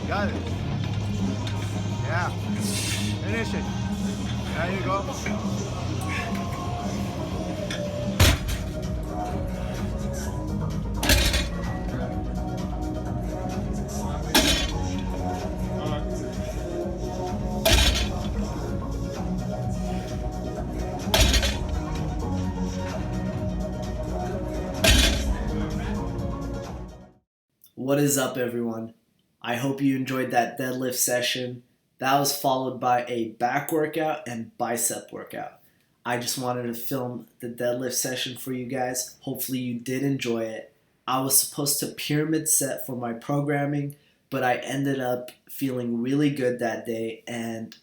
Got it. Yeah. Finish it. There you go. What is up, everyone? I hope you enjoyed that deadlift session. That was followed by a back workout and bicep workout. I just wanted to film the deadlift session for you guys. Hopefully you did enjoy it. I was supposed to pyramid set for my programming, but I ended up feeling really good that day, and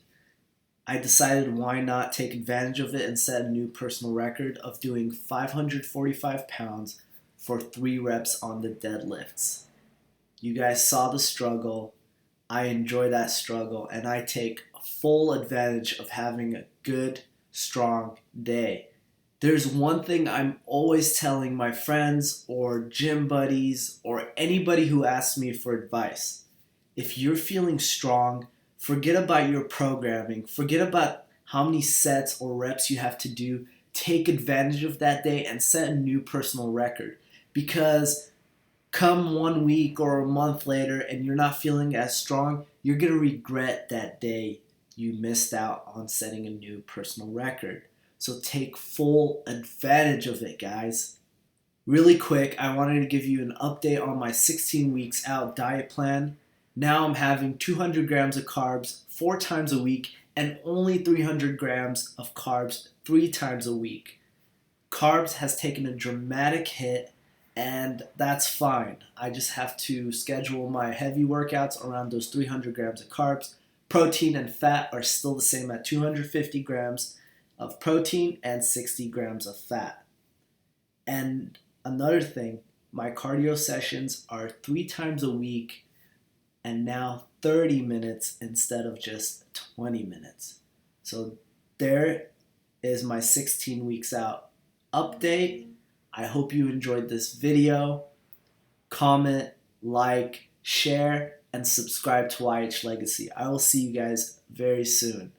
I decided why not take advantage of it and set a new personal record of doing 545 pounds for 3 reps on the deadlifts. You guys saw the struggle. I enjoy that struggle, and I take full advantage of having a good, strong day. There's one thing I'm always telling my friends or gym buddies or anybody who asks me for advice. If you're feeling strong, forget about your programming. Forget about how many sets or reps you have to do. Take advantage of that day and set a new personal record. Because come 1 week or a month later and you're not feeling as strong, you're going to regret that day you missed out on setting a new personal record. So take full advantage of it, guys. Really quick, I wanted to give you an update on my 16 weeks out diet plan. Now I'm having 200 grams of carbs 4 times a week and only 300 grams of carbs 3 times a week. Carbs has taken a dramatic hit, and that's fine. I just have to schedule my heavy workouts around those 300 grams of carbs. Protein and fat are still the same at 250 grams of protein and 60 grams of fat. And another thing, my cardio sessions are 3 times a week and now 30 minutes instead of just 20 minutes. So there is my 16 weeks out update. I hope you enjoyed this video. Comment, like, share, and subscribe to YH Legacy. I will see you guys very soon.